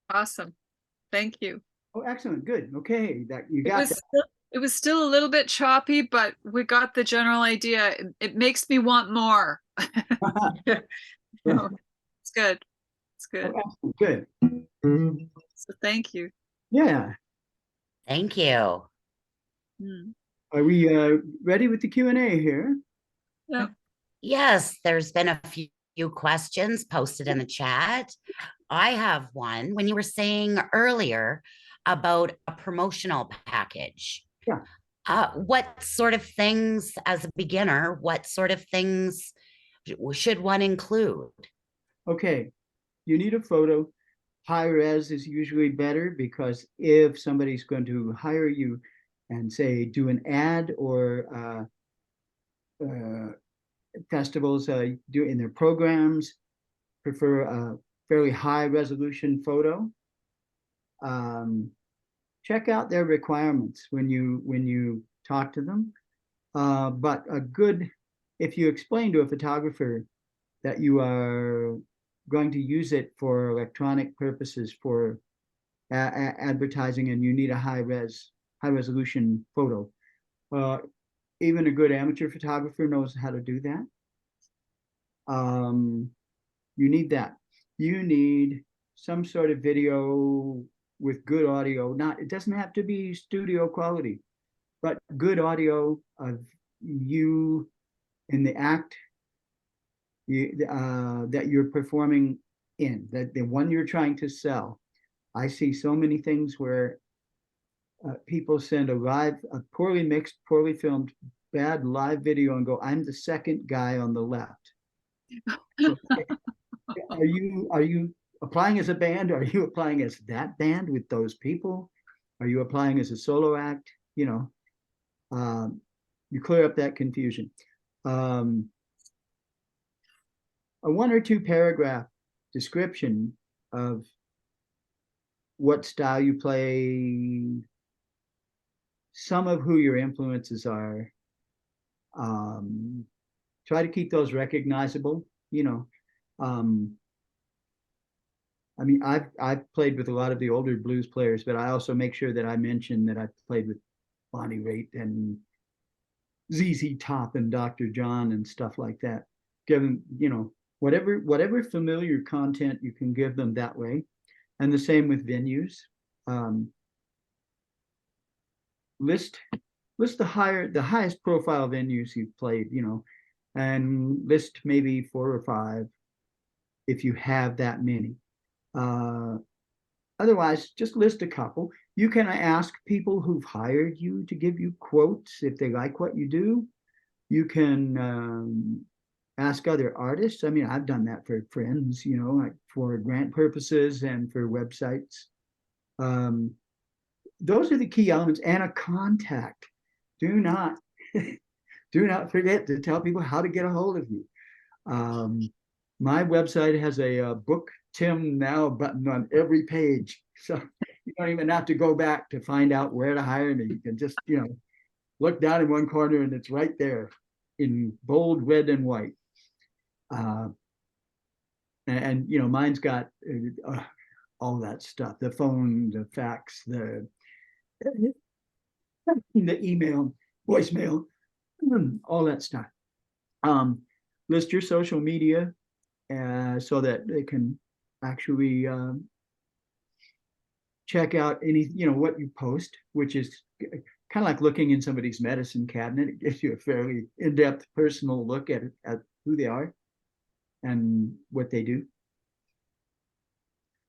Awesome. Thank you. Oh, excellent. Good. Okay. That you got that. It was still a little bit choppy, but we got the general idea. It makes me want more. So, it's good. It's good. Oh, good. So thank you. Yeah. Thank you. Hmm. Are we ready with the Q&A here? Yep. Yes, there's been a few questions posted in the chat. I have one. When you were saying earlier about a promotional package, Yeah. what sort of things, as a beginner, what sort of things should one include? Okay. You need a photo. High res is usually better because if somebody's going to hire you and say do an ad or festivals do in their programs, prefer a fairly high resolution photo. Check out their requirements when you talk to them. But if you explain to a photographer that you are going to use it for electronic purposes for advertising and you need a high resolution photo, even a good amateur photographer knows how to do that. You need that. You need some sort of video with good audio. It doesn't have to be studio quality, but good audio of you in the act that you're performing in, that the one you're trying to sell. I see so many things where people send a poorly mixed, poorly filmed, bad live video and go, "I'm the second guy on the left." Are you applying as a band? Are you applying as that band with those people? Are you applying as a solo act? You clear up that confusion. a 1 or 2 paragraph description of what style you play, some of who your influences are. Try to keep those recognizable, you know. I mean, I've played with a lot of the older blues players, but I also make sure that I mention that I've played with Bonnie Raitt and ZZ Top and Dr. John and stuff like that. Give them, you know, whatever familiar content you can give them that way. And the same with venues. List the highest profile venues you've played, you know, and list maybe 4 or 5 if you have that many. Otherwise, just list a couple. You can ask people who've hired you to give you quotes if they like what you do. You can ask other artists. I mean, I've done that for friends, you know, like for grant purposes and for websites. Those are the key elements, and a contact. Do not forget to tell people how to get a hold of you. My website has a book Tim now button on every page, so you don't even have to go back to find out where to hire me. You can just, you know, look down in one corner and it's right there in bold red and white. And you know, mine's got all that stuff: the phone, the fax, the email, voicemail, all that stuff. List your social media so that they can actually check out any, you know, what you post, which is kind of like looking in somebody's medicine cabinet. It gives you a fairly in-depth personal look at who they are and what they do.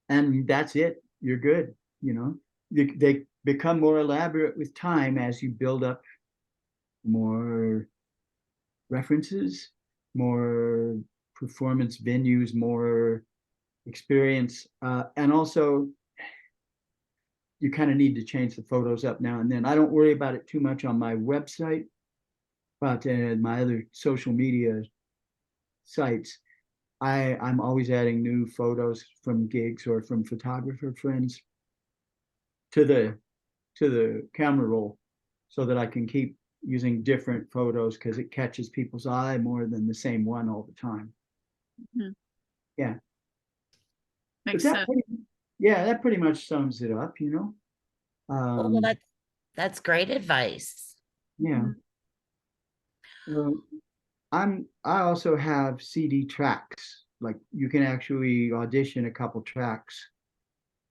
And that's it. You're good. You know, they become more elaborate with time as you build up more references, more performance venues, more experience, and also you kind of need to change the photos up now and then. I don't worry about it too much on my website, but my other social media sites, I'm always adding new photos from gigs or from photographer friends to the camera roll, so that I can keep using different photos because it catches people's eye more than the same one all the time. Mhm. Yeah. Makes But sense. that pretty much sums it up, you know. Well, that's great advice. Yeah. I also have CD tracks. Like, you can actually audition a couple tracks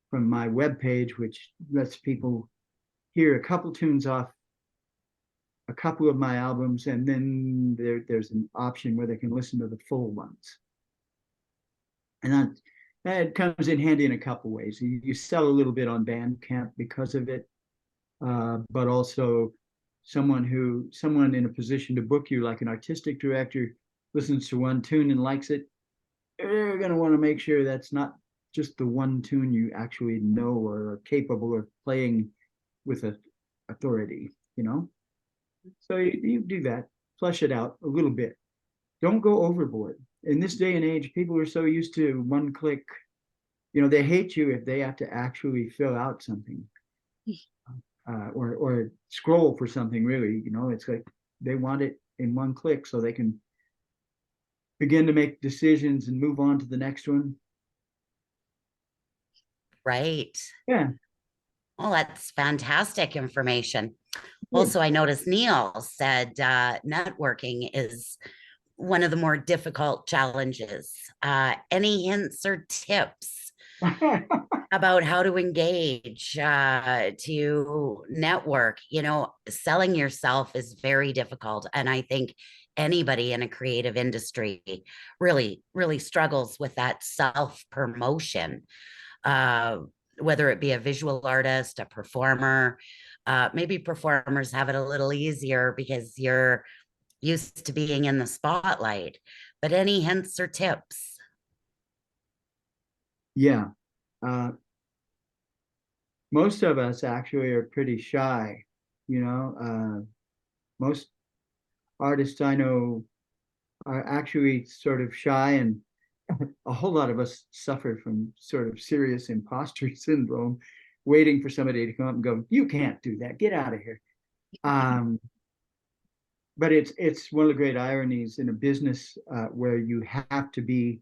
from my webpage, which lets people hear a couple tunes off a couple of my albums, and then there's an option where they can listen to the full ones. And that comes in handy in a couple ways. You sell a little bit on Bandcamp because of it, but also someone in a position to book you, like an artistic director, listens to one tune and likes it. They're going to want to make sure that's not just the one tune you actually know or are capable of playing with authority, you know. So you do that, flush it out a little bit. Don't go overboard. In this day and age, people are so used to one click. You know, they hate you if they have to actually fill out something or scroll for something, really. You know, it's like they want it in one click so they can begin to make decisions and move on to the next one. Right. Yeah. Well, that's fantastic information. Also, I noticed Neil said networking is one of the more difficult challenges. Any hints or tips about how to engage, to network? You know, selling yourself is very difficult. And I think anybody in a creative industry really, really struggles with that self-promotion, whether it be a visual artist, a performer. Maybe performers have it a little easier because you're used to being in the spotlight. But any hints or tips? Yeah. Most of us actually are pretty shy, you know. Most artists I know are actually sort of shy, and a whole lot of us suffer from sort of serious imposter syndrome, waiting for somebody to come up and go, "You can't do that. Get out of here." But it's one of the great ironies in a business where you have to be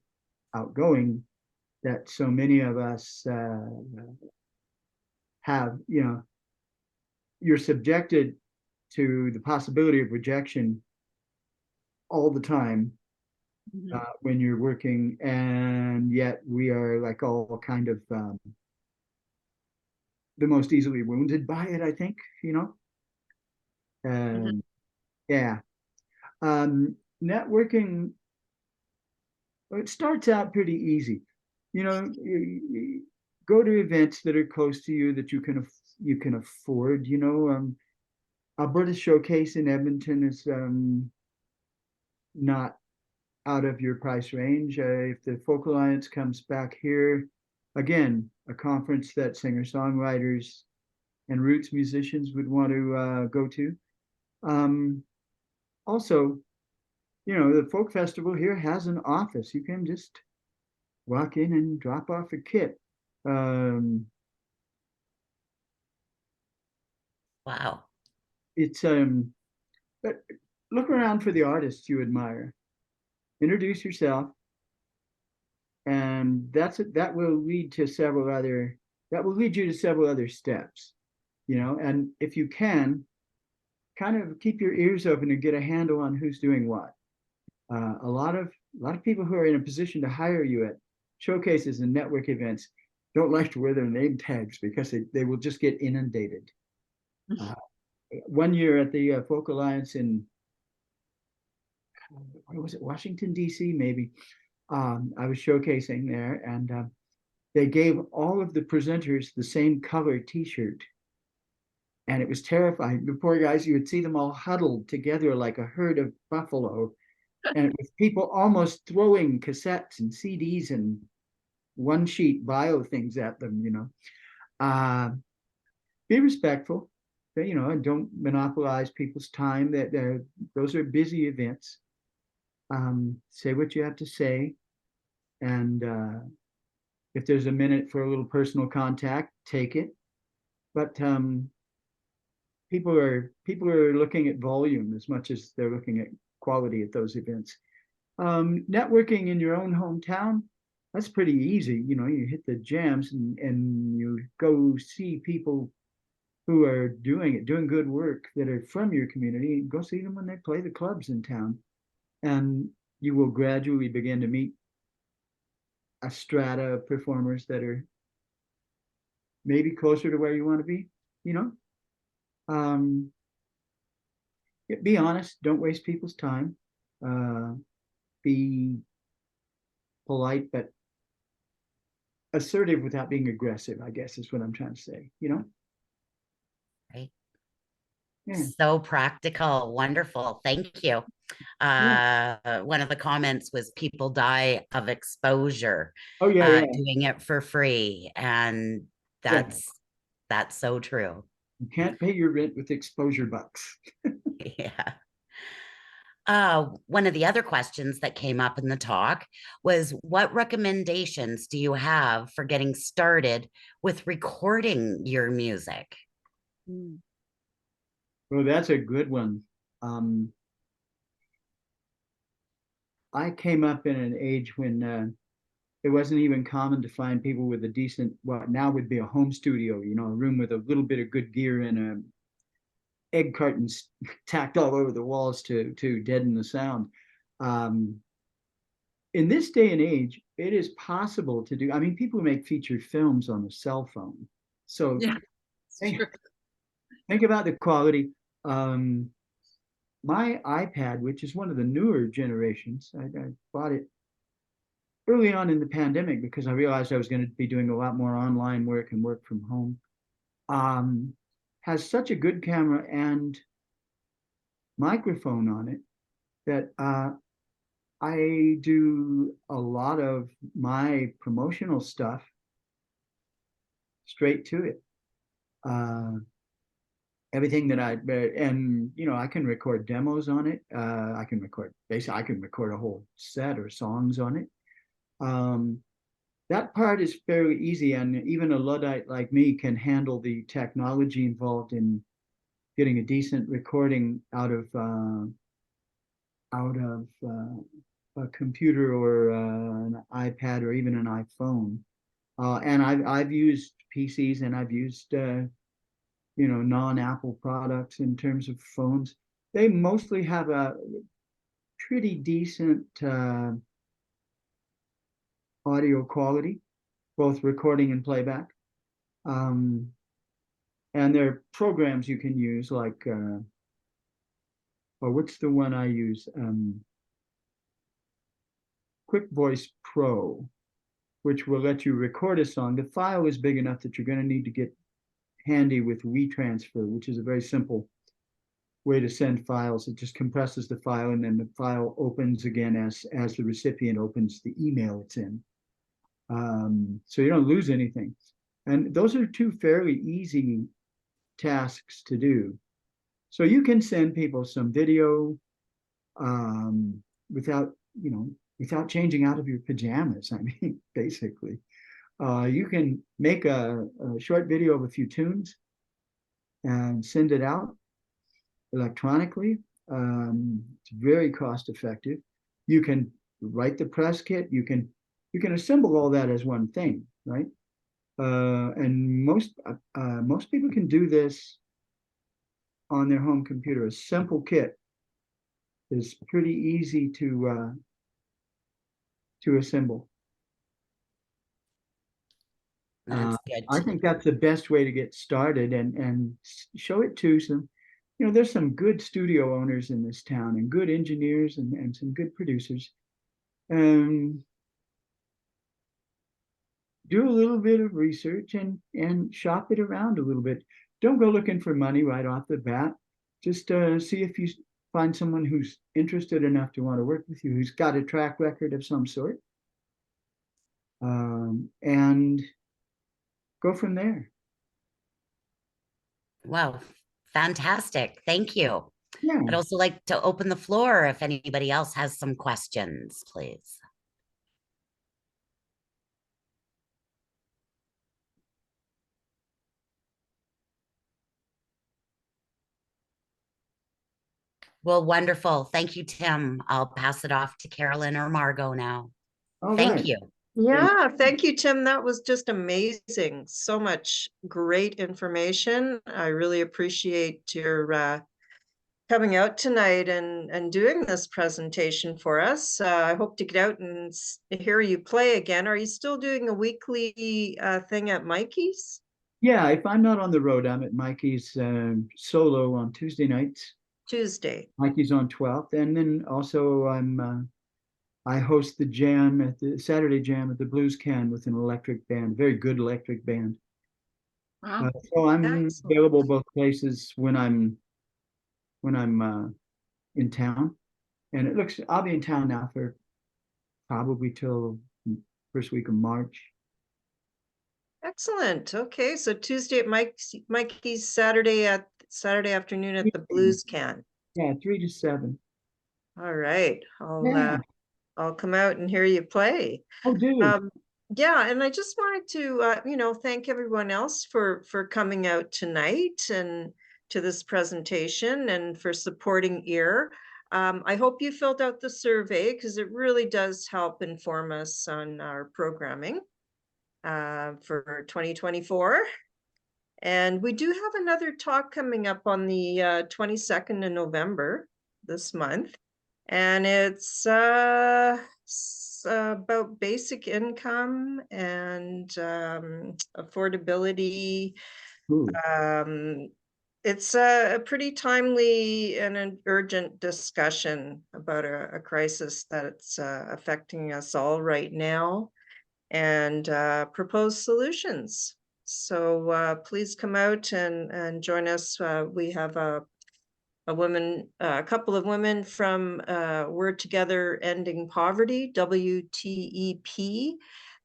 outgoing, that so many of us have, you're subjected to the possibility of rejection all the time when you're working, and yet we are like all kind of the most easily wounded by it, I think, and yeah. Networking, it starts out pretty easy. You go to events that are close to you that you can afford. Alberta Showcase in Edmonton is not out of your price range. If the Folk Alliance comes back here, again, a conference that singer-songwriters and roots musicians would want to go to. Also, the folk festival here has an office. You can just walk in and drop off a kit. Wow. It's but look around for the artists you admire. Introduce yourself, and that will lead you to several other steps. And if you can, kind of keep your ears open and get a handle on who's doing what. A lot of people who are in a position to hire you at showcases and network events don't like to wear their name tags because they will just get inundated. One year at the Folk Alliance in, where was it, Washington, D.C., maybe, I was showcasing there, and they gave all of the presenters the same color T-shirt. And it was terrifying. The poor guys, you would see them all huddled together like a herd of buffalo. And it was people almost throwing cassettes and CDs and one-sheet bio things at them, Be respectful, and don't monopolize people's time. Those are busy events. Say what you have to say. And if there's a minute for a little personal contact, take it. But people are looking at volume as much as they're looking at quality at those events. Networking in your own hometown, that's pretty easy. You hit the jams and you go see people who are doing good work that are from your community. Go see them when they play the clubs in town, and you will gradually begin to meet a strata of performers that are maybe closer to where you want to be. Be honest, don't waste people's time. Be polite but assertive without being aggressive, I guess is what I'm trying to say, Right. Yeah. So practical. Wonderful. Thank you. One of the comments was people die of exposure. Oh yeah, doing it for free. And that's so true. You can't pay your rent with exposure bucks. Yeah. One of the other questions that came up in the talk was, what recommendations do you have for getting started with recording your music? Well, that's a good one. I came up in an age when it wasn't even common to find people with a decent, what now would be a home studio, a room with a little bit of good gear and egg cartons tacked all over the walls to deaden the sound. In this day and age, it is possible to do. People make feature films on a cell phone. So Yeah, think about the quality. My iPad, which is one of the newer generations, I bought it early on in the pandemic because I realized I was going to be doing a lot more online work and work from home. Has such a good camera and microphone on it that I do a lot of my promotional stuff straight to it. Everything that I can record demos on it. I can record a whole set or songs on it. That part is fairly easy, and even a Luddite like me can handle the technology involved in getting a decent recording out of a computer or an iPad or even an iPhone. And I've used PCs, and I've used non-Apple products in terms of phones. They mostly have a pretty decent audio quality, both recording and playback. And there are programs you can use like, what's the one I use? Quick Voice Pro, which will let you record a song. The file is big enough that you're going to need to get handy with WeTransfer, which is a very simple way to send files. It just compresses the file, and then the file opens again as the recipient opens the email it's in. So you don't lose anything. And those are two fairly easy tasks to do. So you can send people some video without changing out of your pajamas. I mean, basically. You can make a short video of a few tunes and send it out electronically. It's very cost effective. You can write the press kit. You can assemble all that as one thing, right? And most people can do this on their home computer. A simple kit is pretty easy to assemble. That's good. I think that's the best way to get started, and show it to some. There's some good studio owners in this town, and good engineers, and some good producers. Do a little bit of research and shop it around a little bit. Don't go looking for money right off the bat. Just see if you find someone who's interested enough to want to work with you, who's got a track record of some sort, and go from there. Wow, fantastic. Thank you. Yeah. I'd also like to open the floor if anybody else has some questions, please. Well, wonderful. Thank you, Tim. I'll pass it off to Carolyn or Margot now. All Thank right. you. Yeah, thank you, Tim. That was just amazing. So much great information. I really appreciate your coming out tonight and doing this presentation for us. I hope to get out and hear you play again. Are you still doing a weekly thing at Mikey's? Yeah, if I'm not on the road, I'm at Mikey's solo on Tuesday nights. Tuesday. Mikey's on 12th, and then also I host the jam at the Saturday jam at the Blues Can with an electric band, very good electric band. Wow. So I'm Excellent. available both places when I'm in town, and I'll be in town now for probably till first week of March. Excellent. Okay, so Tuesday at Mikey's, Saturday afternoon at the Blues Can. Yeah, 3 to 7. All right, Yeah. I'll come out and hear you play. Oh, dude. Yeah, and I just wanted to thank everyone else for coming out tonight and to this presentation and for supporting EAR. I hope you filled out the survey because it really does help inform us on our programming for 2024. And we do have another talk coming up on the 22nd of November this month. And it's about basic income and affordability. It's a pretty timely and an urgent discussion about a crisis that's affecting us all right now, and propose solutions. So please come out and join us. We have a couple of women from We're Together Ending Poverty, WTEP,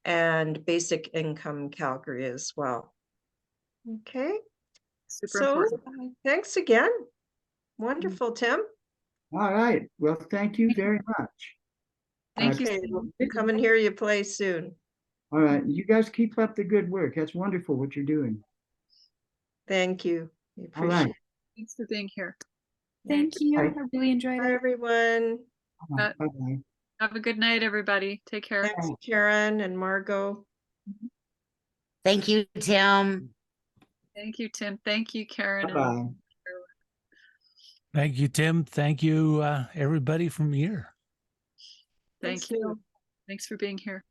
and Basic Income Calgary as well. Okay. Super important. Thanks again. Wonderful, Tim. All right. Well, thank you very much. Thank you. Okay, Steve. we'll come and hear you play soon. All right, you guys keep up the good work. That's wonderful what you're doing. Thank you. We All right. appreciate it. Thanks for being here. Thank you. Bye. I really enjoyed Bye, it. everyone. Bye-bye. Have a good night, everybody. Take care. Thanks, Karen and Margot. Thank you, Tim. Thank you, Tim. Thank you, Karen. and- Bye-bye. Thank you, Tim. Thank you, everybody from here. Thank Thanks, you. Neil. Thanks for being here.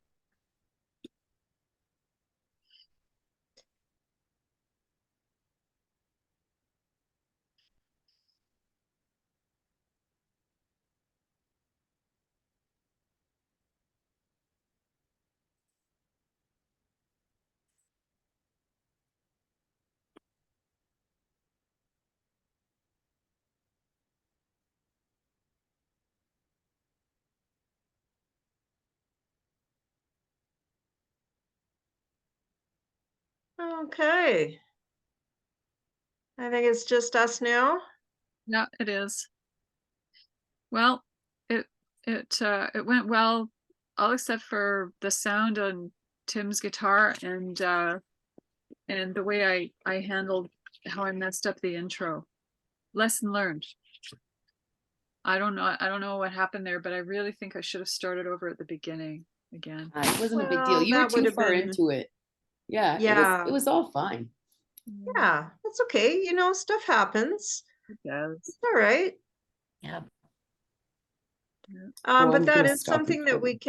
Okay. I think it's just us now. Yeah, it is. Well, it went well, all except for the sound on Tim's guitar and the way I handled how I messed up the intro. Lesson learned. I don't know what happened there, but I really think I should have started over at the beginning again. It wasn't a big Well, deal. You were that would too have far been- into it. Yeah, Yeah. it was all fine. Yeah, that's okay. You know, stuff happens. It does. It's all right. Yeah. But I'm that gonna is stop something that we recording. can